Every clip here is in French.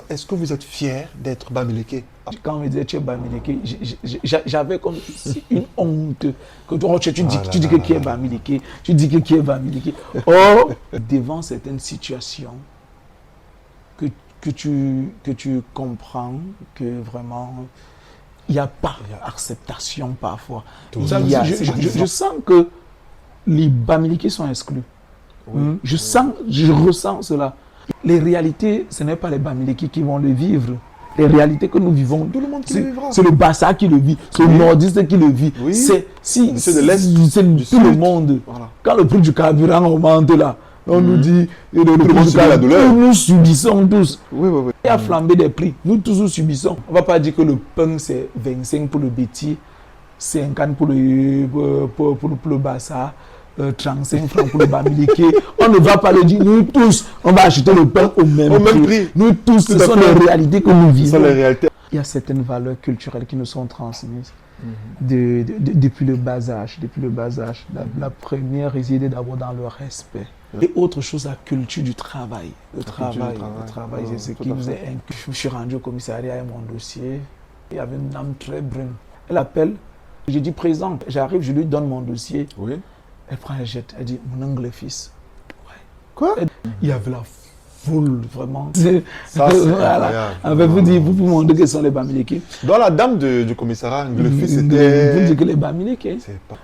est-ce que vous êtes fier d'être Bamileke? Quand on me disait tu es Bamileke, j'avais comme une honte. Que tu dis que qui est Bamileke, tu dis que qui est Bamileke. Or, devant certaines situations que tu comprends que vraiment il n'y a pas d'acceptation parfois. Je sens que les Bamileke sont exclus. Oui, je ressens cela. Les réalités, ce n'est pas les Bamileke qui vont le vivre. Les réalités que nous vivons, tout le monde qui le vivra. C'est le Bassa qui le vit, c'est le nordiste qui le vit. Oui. C'est de l'Est, c'est tout le monde. Voilà. Quand le prix du carburant augmente là, on nous dit le prix du carburant, nous subissons tous. Oui. Il y a flambé des prix, nous tous nous subissons. On ne va pas dire que le pain c'est 25 pour le Béti, 50 pour le Bassa. 35 francs pour le Bamileke. On ne va pas le dire. Nous tous, on va acheter le pain au même prix. Nous tous, ce sont les réalités que nous vivons. Il y a certaines valeurs culturelles qui nous sont transmises depuis le bas âge. La première résidait d'abord dans le respect. Et autre chose, la culture du travail. Le travail, c'est ce qui nous est inclus. Je suis rendu au commissariat et mon dossier. Il y avait une dame très brune. Elle appelle. J'ai dit présent. J'arrive, je lui donne mon dossier. Oui. Elle prend la jette, elle dit mon oncle fils. Ouais. Quoi? Il y avait la foule, vraiment. Ça, c'est voilà. Vous dites, vous pouvez montrer que ce sont les Bamileke. Dans la dame du commissariat, le fils était. Vous dites que les Bamileke.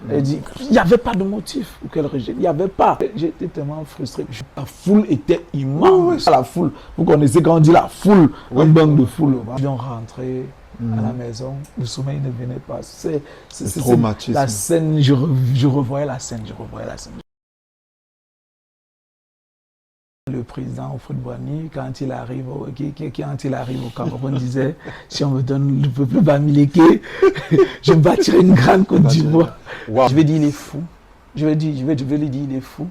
Elle dit il n'y avait pas de motif pour qu'elle rejette. Il n'y avait pas. J'étais tellement frustré. La foule était immense. La foule. Vous connaissez quand on dit la foule, un banc de foule. Ils ont rentré. À la maison, le sommeil ne venait pas. C'est traumatisme. La scène, je revoyais la scène, Le président Alfred Boigny, quand il arrive au Cameroun, disait si on me donne le peuple Bamileke, je me bâtirai une grande Côte d'Ivoire. Wow. Je vais dire il est fou. Je vais lui dire il est fou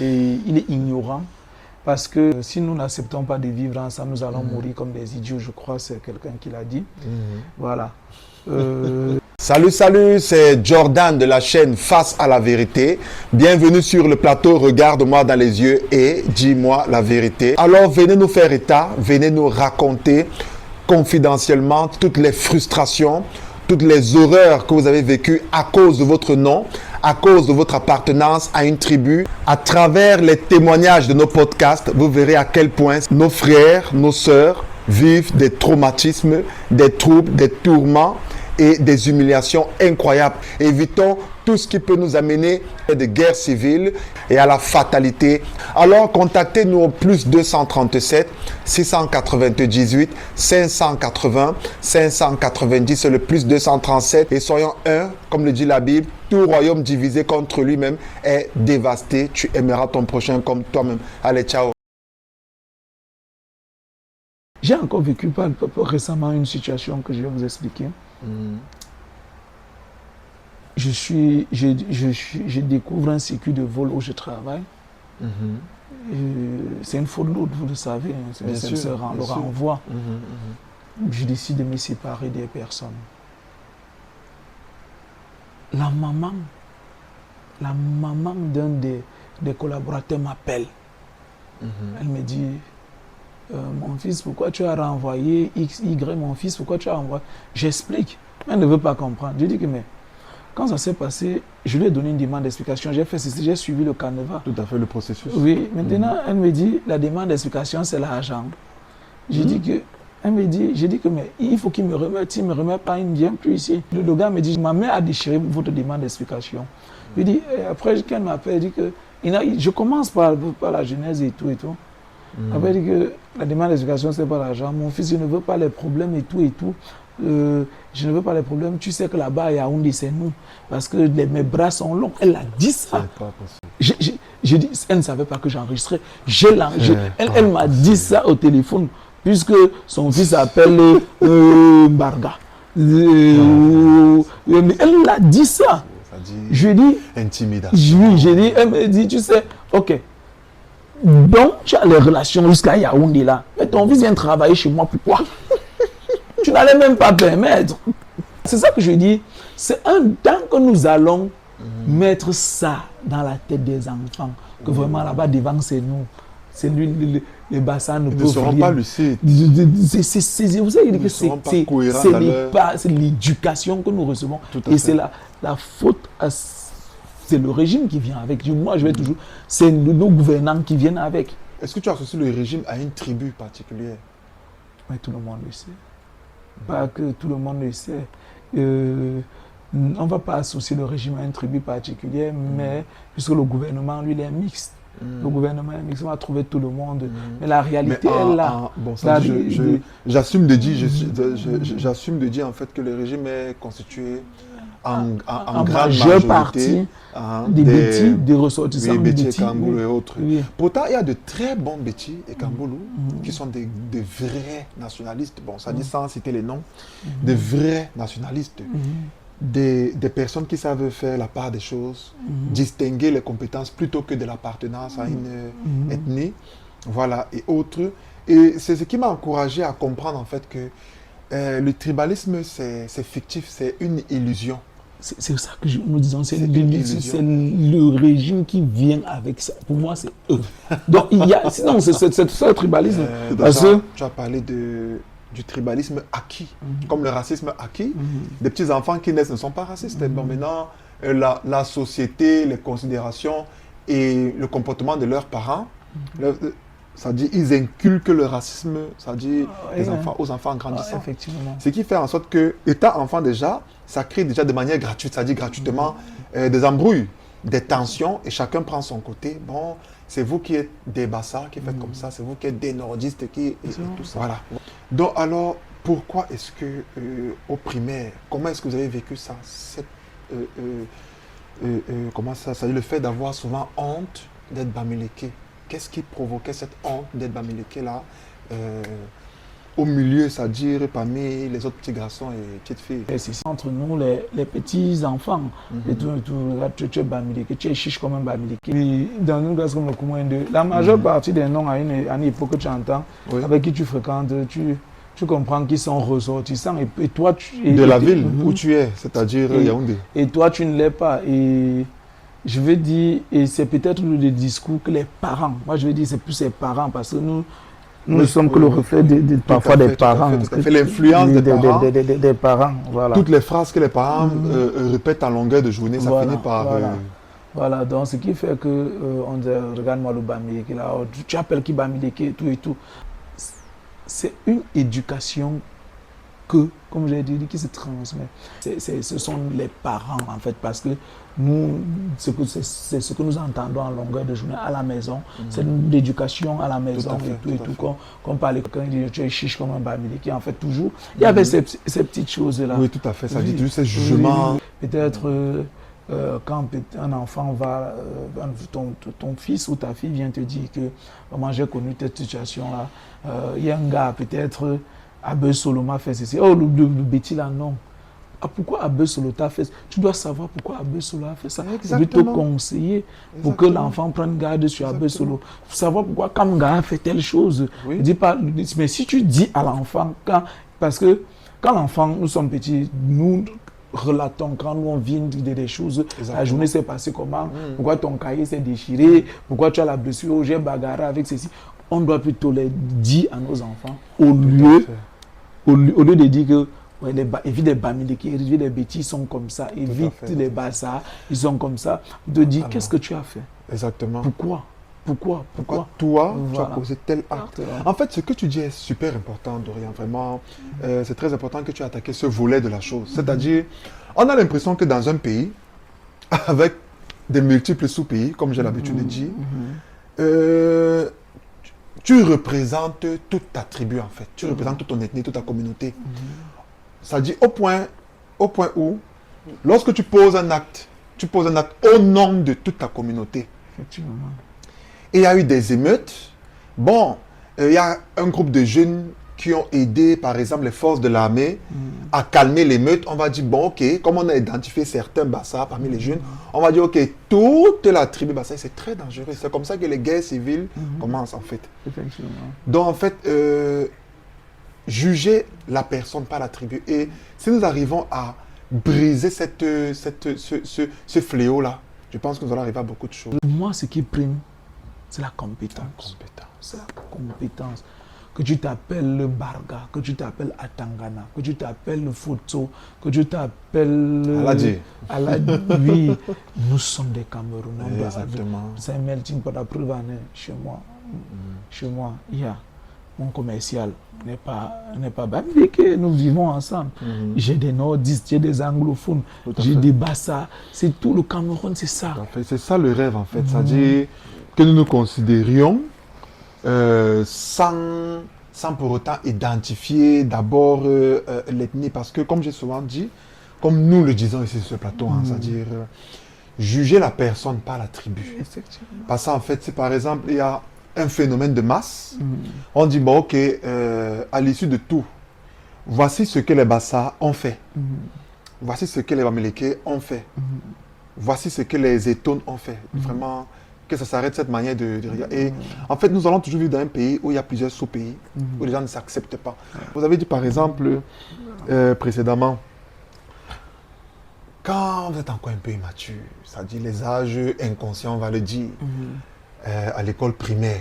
et il est ignorant. Parce que si nous n'acceptons pas de vivre ensemble, nous allons mourir comme des idiots, je crois, c'est quelqu'un qui l'a dit. Voilà. Salut, c'est Jordan de la chaîne Face à la vérité. Bienvenue sur le plateau, regarde-moi dans les yeux et dis-moi la vérité. Alors venez nous faire état, venez nous raconter confidentiellement toutes les frustrations, toutes les horreurs que vous avez vécues à cause de votre nom, à cause de votre appartenance à une tribu. À travers les témoignages de nos podcasts, vous verrez à quel point nos frères, nos sœurs vivent des traumatismes, des troubles, des tourments et des humiliations incroyables. Évitons tout ce qui peut nous amener à des guerres civiles et à la fatalité. Alors contactez-nous au plus 237 698 580 590, c'est le plus 237 et soyons un, comme le dit la Bible, tout royaume divisé contre lui-même est dévasté. Tu aimeras ton prochain comme toi-même. Allez, ciao. J'ai encore vécu récemment une situation que je vais vous expliquer. Je découvre un circuit de vol où je travaille. C'est une faute lourde, vous le savez. Le renvoi. Je décide de me séparer des personnes. La maman d'un des collaborateurs m'appelle. Elle me dit mon fils, pourquoi tu as renvoyé X, Y, mon fils, pourquoi tu as renvoyé? J'explique. Elle ne veut pas comprendre. Je dis que mais quand ça s'est passé, je lui ai donné une demande d'explication. J'ai fait ceci, j'ai suivi le canevas. Tout à fait, le processus. Oui, maintenant, elle me dit, la demande d'explication, c'est l'argent. J'ai dit que mais il faut qu'il me remette. S'il ne me remet pas, il ne vient plus ici. Le gars me dit, ma mère a déchiré votre demande d'explication. Je dis, après, qu'elle m'appelle, elle dit que je commence par la genèse et tout. Après, elle dit que la demande d'explication, c'est pas l'argent. Mon fils, je ne veux pas les problèmes et tout. Je ne veux pas les problèmes. Tu sais que là-bas, à Yaoundé, c'est nous. Parce que mes bras sont longs. Elle a dit ça. C'est pas possible. J'ai dit, elle ne savait pas que j'enregistrais. Elle m'a dit ça au téléphone, puisque son fils s'appelle Mbarga. Elle a dit ça. Je lui ai dit, intimidation. Oui, elle me dit, tu sais, ok. Donc, tu as les relations jusqu'à Yaoundé là. Mais ton fils vient travailler chez moi, pourquoi? Tu n'allais même pas permettre. C'est ça que je dis. C'est un temps que nous allons mettre ça dans la tête des enfants. Que vraiment là-bas devant c'est nous. c'est lui, les Bassa ne Ils ne peuvent seront rien. pas lucides. Vous savez que seront pas cohérents c'est l'éducation que nous recevons. Tout à Et fait. c'est la faute, c'est le régime qui vient avec. Moi, je vais toujours, c'est nos gouvernants qui viennent avec. Est-ce que tu associes le régime à une tribu particulière? Mais tout le monde le sait. Pas que tout le monde le sait. On ne va pas associer le régime à une tribu particulière, mais puisque le gouvernement, lui, il est mixte. Le gouvernement est mixte, on va trouver tout le monde. Mais la réalité est là. Bon, ça, j'assume de dire, j'assume de dire en fait que le régime est constitué en grande majeure majorité partie des Bétis, des ressortissants oui, Béti et Bétis, Kamboulou oui. et autres. Oui. Pourtant, il y a de très bons Béti et Kamboulou qui sont des vrais nationalistes. Bon, ça dit sans citer les noms. Des vrais nationalistes. Des personnes qui savent faire la part des choses, distinguer les compétences plutôt que de l'appartenance à une ethnie, voilà, et autres. Et c'est ce qui m'a encouragé à comprendre en fait que le tribalisme, c'est fictif, c'est une illusion. C'est ça que nous disons, c'est une illusion. C'est le régime qui vient avec ça. Pour moi, c'est eux. Donc, il y a, sinon, c'est ce tribalisme. Parce que tu as parlé du tribalisme acquis, comme le racisme acquis. Des petits enfants qui naissent ne sont pas racistes. Bon, maintenant, la société, les considérations et le comportement de leurs parents, ça dit ils inculquent le racisme, ça dit aux enfants en grandissant. Effectivement. Ce qui fait en sorte que, étant enfant déjà, ça crée déjà de manière gratuite, ça dit gratuitement, des embrouilles, des tensions, et chacun prend son côté. Bon, c'est vous qui êtes des Bassa, qui faites comme ça, c'est vous qui êtes des nordistes, et tout ça. Voilà. Donc alors, pourquoi est-ce que, au primaire, comment est-ce que vous avez vécu ça? Comment ça dit le fait d'avoir souvent honte d'être Bamileke? Qu'est-ce qui provoquait cette honte d'être Bamileke là au milieu, c'est-à-dire parmi les autres petits garçons et petites filles? Et c'est ça, entre nous, les petits enfants. Et tu es Bamileke, tu es chiche comme un Bamileke. Et dans une classe comme le Koumouen 2, la majeure partie des noms à une époque que tu entends, avec qui tu fréquentes, tu comprends qu'ils sont ressortissants. Et toi, de la ville où tu es, c'est-à-dire Yaoundé. Et toi, tu ne l'es pas. Et je veux dire, et c'est peut-être le discours que les parents, moi je veux dire, c'est plus les parents, parce que nous ne sommes que le reflet parfois des parents. L'influence des parents. Voilà. Toutes les phrases que les parents répètent en longueur de journée, ça finit par... Voilà, donc ce qui fait que on dit, regarde-moi le Bamileke, là, tu appelles qui Bamileke et tout et tout. C'est une éducation que, comme j'ai dit, qui se transmet. Ce sont les parents, en fait, parce que nous, c'est ce que nous entendons en longueur de journée à la maison. C'est l'éducation à la maison et tout. Qu'on parlait, quand il dit tu es chiche comme un Bamileke, en fait, toujours. Il y avait ces petites choses-là. Oui, tout à fait. Ça dit toujours ces jugements. Peut-être quand un enfant va, ton fils ou ta fille vient te dire que moi j'ai connu cette situation-là. Il y a un gars, peut-être, Abel Solo m'a fait ceci. Oh, le Béti là, non. Ah, pourquoi Abel Solo t'a fait ça? Tu dois savoir pourquoi Abel Solo a fait ça. Je vais te conseiller pour que l'enfant prenne garde sur Abel Solo. Il faut savoir pourquoi quand un gars a fait telle chose. Dis pas, mais si tu dis à l'enfant, parce que quand l'enfant, nous sommes petits, nous relatons, quand nous on vient des choses, la journée s'est passée comment, pourquoi ton cahier s'est déchiré, pourquoi tu as la blessure, oh, j'ai bagarré avec ceci. On doit plutôt les dire à nos enfants au lieu de dire que évite les Bamileke, évite les bêtises, ils sont comme ça, évite les Bassa, ils sont comme ça. De dire qu'est-ce que tu as fait? Exactement. Pourquoi toi, tu as causé tel acte? En fait, ce que tu dis est super important, Dorian, vraiment. C'est très important que tu aies attaqué ce volet de la chose. C'est-à-dire, on a l'impression que dans un pays, avec des multiples sous-pays, comme j'ai l'habitude de dire, tu représentes toute ta tribu, en fait. Tu représentes toute ton ethnie, toute ta communauté. Ça dit au point où, lorsque tu poses un acte au nom de toute ta communauté. Effectivement. Et il y a eu des émeutes. Bon, il y a un groupe de jeunes qui ont aidé, par exemple, les forces de l'armée à calmer l'émeute. On va dire, bon, ok, comme on a identifié certains Bassa parmi les jeunes, on va dire, ok, toute la tribu Bassa, c'est très dangereux. C'est comme ça que les guerres civiles commencent, en fait. Effectivement. Donc, en fait, juger la personne, pas la tribu. Et si nous arrivons à briser ce fléau-là, je pense que nous allons arriver à beaucoup de choses. Moi, ce qui prime, c'est la compétence. La compétence. C'est la compétence. Que tu t'appelles le Barga, que tu t'appelles Atangana, que tu t'appelles le Foto, que tu t'appelles Aladji. Oui, nous sommes des Camerounais. Exactement. C'est un melting pot. La preuve en est chez moi. Chez moi, il y a mon commercial n'est pas bamiliqué, nous vivons ensemble. J'ai des nordistes, j'ai des anglophones, j'ai des bassas. C'est tout le Cameroun, c'est ça. C'est ça le rêve en fait. C'est-à-dire que nous nous considérions sans pour autant identifier d'abord l'ethnie. Parce que comme j'ai souvent dit, comme nous le disons ici sur ce plateau, c'est-à-dire juger la personne par la tribu. Parce qu'en fait, si par exemple, il y a un phénomène de masse, on dit, bon, ok, à l'issue de tout, voici ce que les Bassa ont fait. Voici ce que les Bamileke ont fait. Voici ce que les Etones ont fait. Vraiment, que ça s'arrête cette manière de regarder. Et en fait, nous allons toujours vivre dans un pays où il y a plusieurs sous-pays, où les gens ne s'acceptent pas. Vous avez dit, par exemple, précédemment, quand vous êtes encore un peu immature, c'est-à-dire les âges inconscients, on va le dire, à l'école primaire,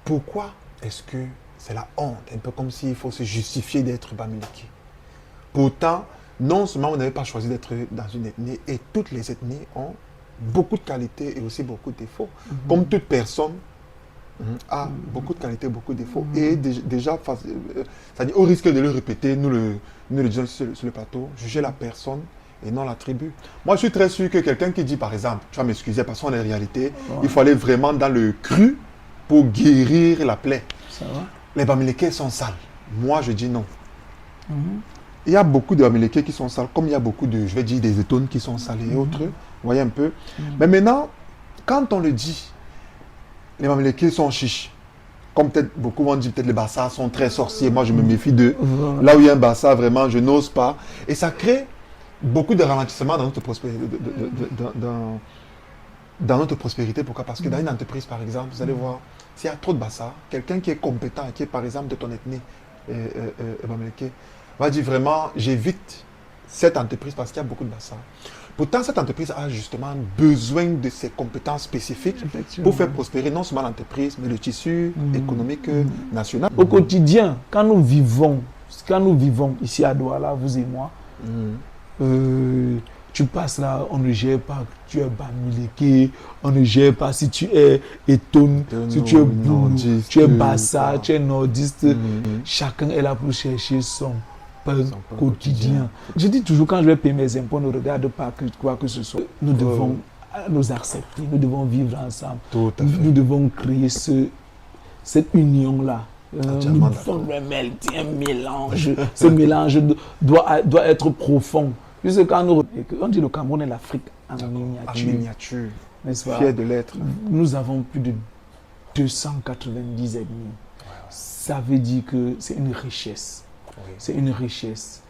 pourquoi est-ce que c'est la honte, un peu comme s'il faut se justifier d'être Bamileke? Pourtant, non seulement vous n'avez pas choisi d'être dans une ethnie, et toutes les ethnies ont beaucoup de qualités et aussi beaucoup de défauts. Comme toute personne a beaucoup de qualités, beaucoup de défauts. Et déjà, c'est-à-dire au risque de le répéter, nous le disons sur le plateau, juger la personne et non la tribu. Moi, je suis très sûr que quelqu'un qui dit, par exemple, tu vas m'excuser, parce qu'on est en réalité, il faut aller vraiment dans le cru pour guérir la plaie. Ça va? Les Bamileke sont sales. Moi, je dis non. Il y a beaucoup de Bamileke qui sont sales, comme il y a beaucoup de, je vais dire, des Etones qui sont sales et autres. Vous voyez un peu. Mais maintenant, quand on le dit, les Bamileke sont chiches. Comme peut-être beaucoup vont dire, peut-être les Bassa sont très sorciers. Moi, je me méfie d'eux. Là où il y a un Bassa, vraiment, je n'ose pas. Et ça crée beaucoup de ralentissement dans notre prospérité. Dans notre prospérité. Pourquoi? Parce que dans une entreprise, par exemple, vous allez voir, s'il y a trop de Bassa, quelqu'un qui est compétent, qui est par exemple de ton ethnie, Bamileke, va dire vraiment, j'évite cette entreprise parce qu'il y a beaucoup de Bassa. Pourtant, cette entreprise a justement besoin de ses compétences spécifiques pour faire prospérer non seulement l'entreprise, mais le tissu économique national. Au quotidien, quand nous vivons ici à Douala, vous et moi, tu passes là, on ne gère pas que tu es Bamileke, on ne gère pas si tu es Etone, si tu es Boulou, tu es Bassa, tu es nordiste. Chacun est là pour chercher son pain quotidien. Je dis toujours, quand je vais payer mes impôts, ne regarde pas quoi que ce soit. Nous devons nous accepter, nous devons vivre ensemble. Nous devons créer cette union-là. Nous devons un mélange. Ce mélange doit être profond. Puisque quand on dit le Cameroun est l'Afrique en miniature, n'est-ce pas? Fier de l'être. Nous avons plus de 290 ethnies. Ça veut dire que c'est une richesse. C'est une richesse.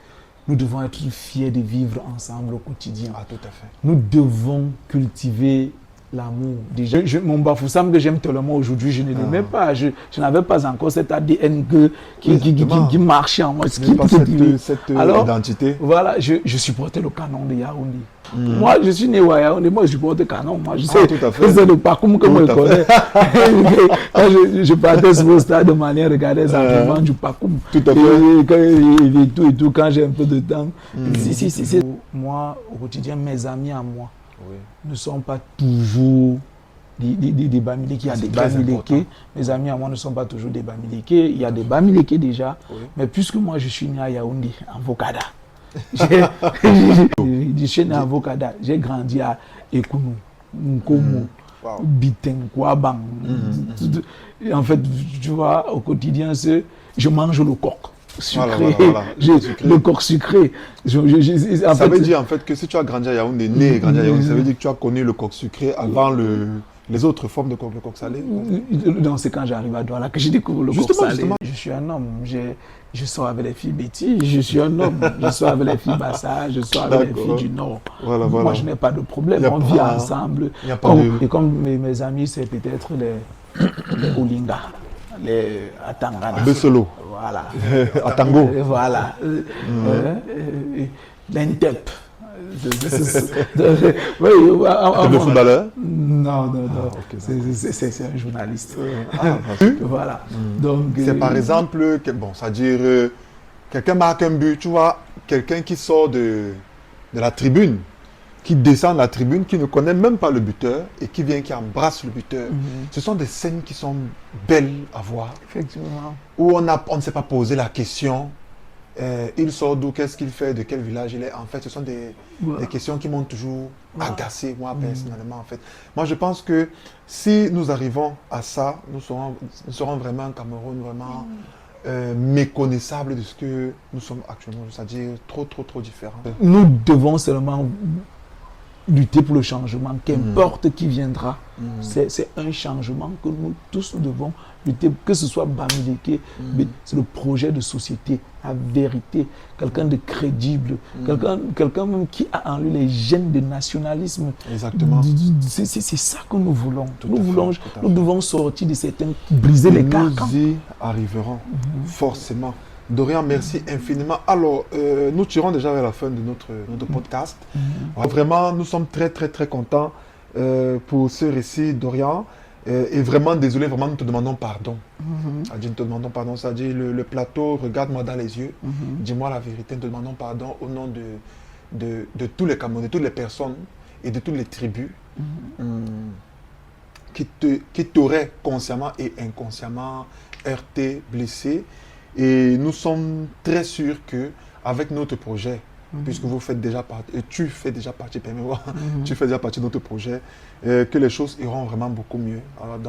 Nous devons être fiers de vivre ensemble au quotidien. Ah, tout à fait. Nous devons cultiver l'amour. Déjà, mon Bafoussam que j'aime tellement aujourd'hui, je ne l'aimais pas. Je n'avais pas encore cet ADN qui marchait en moi. Cette Alors, identité. Voilà, je supportais le canon de Yaoundé. Moi, je suis né à Yaoundé, moi je supporte le canon. Moi, je sais, c'est le parcours que moi je connais. Quand je partais sur le stade de manière, regarder les entraînements du parcours. Tout à fait. Et tout, quand j'ai un peu de temps. Moi, au quotidien, mes amis à moi ne sont pas toujours des Bamileke. Il y a des Bamileke. Mes amis à moi ne sont pas toujours des Bamileke. Il y a des Bamileke déjà. Mais puisque moi je suis né à Yaoundé, en Vokada. Je suis né à Vokada. J'ai grandi à Ekounou, Nkomo, Bitenkouabang. En fait, tu vois, au quotidien, je mange le coq sucré. Le coq sucré. Ça veut dire en fait que si tu as grandi à Yaoundé, né et grandi à Yaoundé, ça veut dire que tu as connu le coq sucré avant les autres formes de coq, le coq salé. Non, c'est quand j'arrive à Douala que je découvre le coq salé. Je suis un homme. Je sors avec les filles Betty, je suis un homme. Je sors avec les filles Bassa, je sors avec les filles du Nord. Moi, je n'ai pas de problème. On vit ensemble. Et comme mes amis, c'est peut-être les Olinga, les Atangana. Besolo. Voilà. Atango. Voilà. L'Intep. Oui, Le footballeur? Non, non, non. Ok, C'est un journaliste. Voilà. Mm. Donc, C'est par exemple, bon, c'est-à-dire, quelqu'un marque un but, tu vois, quelqu'un qui sort de la tribune, qui descend de la tribune, qui ne connaît même pas le buteur et qui vient, qui embrasse le buteur. Ce sont des scènes qui sont belles à voir. Effectivement. Où on ne s'est pas posé la question, il sort d'où, qu'est-ce qu'il fait, de quel village il est. En fait, ce sont des questions qui m'ont toujours agacé, moi personnellement. En fait. Moi, je pense que si nous arrivons à ça, nous serons vraiment un Cameroun vraiment méconnaissable de ce que nous sommes actuellement. C'est-à-dire trop différent. Nous devons seulement lutter pour le changement, qu'importe qui viendra. C'est un changement que nous tous devons lutter, que ce soit Bamileke, c'est le projet de société, la vérité, quelqu'un de crédible, quelqu'un même qui a en lui les gènes de nationalisme. Exactement. C'est ça que nous voulons. Nous devons sortir de certains, briser les carcans. Nous y arriverons, forcément. Dorian, merci infiniment. Alors, nous tirons déjà vers la fin de notre podcast. Vraiment, nous sommes très contents pour ce récit, Dorian. Et vraiment, désolé, vraiment, nous te demandons pardon. Nous te demandons pardon, c'est-à-dire le plateau, regarde-moi dans les yeux, dis-moi la vérité, nous te demandons pardon au nom de tous les Camerounais, de toutes les personnes et de toutes les tribus qui t'auraient consciemment et inconsciemment heurté, blessé. Et nous sommes très sûrs qu'avec notre projet, puisque vous faites déjà partie, et tu fais déjà partie, permets-moi, tu fais déjà partie de notre projet, que les choses iront vraiment beaucoup mieux. Alors,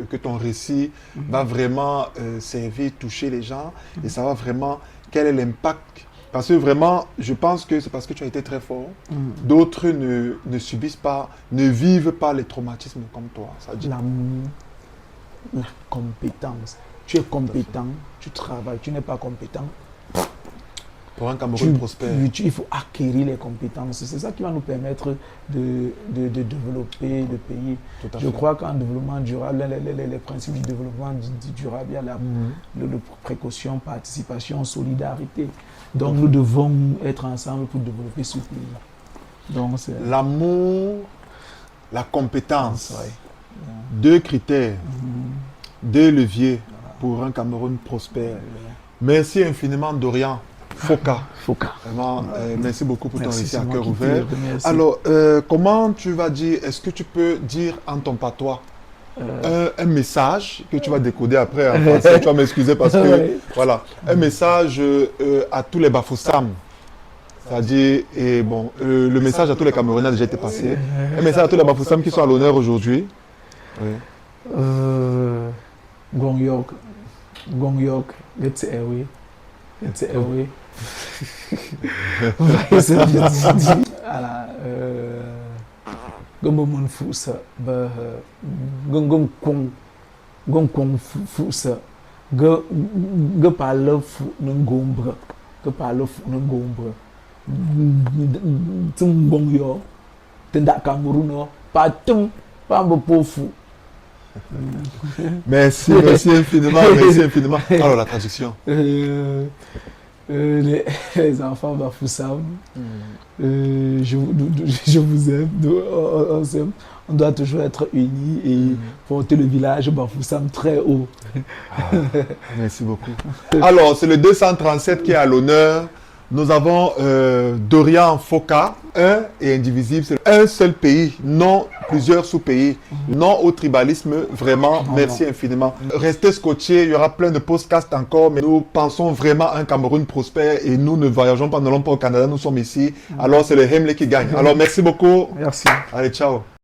que ton récit va vraiment servir, toucher les gens, et ça va vraiment, quel est l'impact? Parce que vraiment, je pense que c'est parce que tu as été très fort. D'autres ne subissent pas, ne vivent pas les traumatismes comme toi. L'amour, la compétence. Tu es compétent, tu travailles, tu n'es pas compétent. Pour un Cameroun prospère. Il faut acquérir les compétences. C'est ça qui va nous permettre de développer le pays. Je crois qu'en développement durable, les principes du développement durable, il y a la précaution, participation, solidarité. Donc nous devons être ensemble pour développer ce pays. L'amour, la compétence, deux critères, deux leviers pour un Cameroun prospère. Merci infiniment, Dorian Foka. Vraiment, merci beaucoup pour ton récit à cœur ouvert. Alors, comment tu vas dire, est-ce que tu peux dire en ton patois un message que tu vas décoder après en français, tu vas m'excuser parce que, voilà, un message à tous les Bafoussam. C'est-à-dire, et bon, le message à tous les Camerounais a déjà été passé. Un message à tous les Bafoussam qui sont à l'honneur aujourd'hui. Gong Yok, get away. Gong Fusa, Gong Kong Fusa, Go parle fou n'engombre, que parle fou n'engombre. Gong Yo, Tenda Cameroun, pas tout, pas un beau fou. Merci infiniment, Alors, la traduction. Les enfants Bafoussam, je vous aime, on s'aime. On doit toujours être unis et porter le village Bafoussam très haut. Merci beaucoup. Alors, c'est le 237 qui est à l'honneur. Nous avons Dorian Foka, un et indivisible, c'est un seul pays, non plusieurs sous-pays, non au tribalisme, vraiment, merci infiniment. Restez scotchés, il y aura plein de podcasts encore, mais nous pensons vraiment à un Cameroun prospère et nous ne voyageons pas, nous n'allons pas au Canada, nous sommes ici, alors c'est le Hemley qui gagne. Alors merci beaucoup. Merci. Allez, ciao.